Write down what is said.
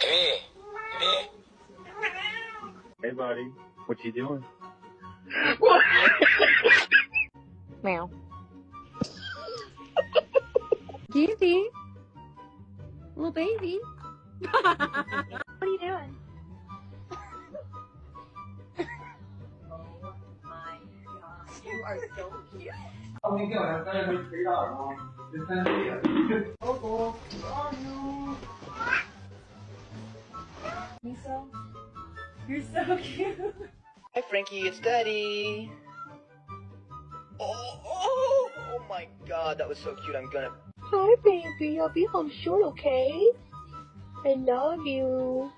Hey, hey. Hey, buddy. What you doing? Meow. Cutie. Little baby. What are you doing? You are so cute. Miso, you're so cute. Hi, Frankie. It's Daddy. Oh my God, that was so cute. I'm gonna. Hi, baby. I'll be home soon, okay? I love you.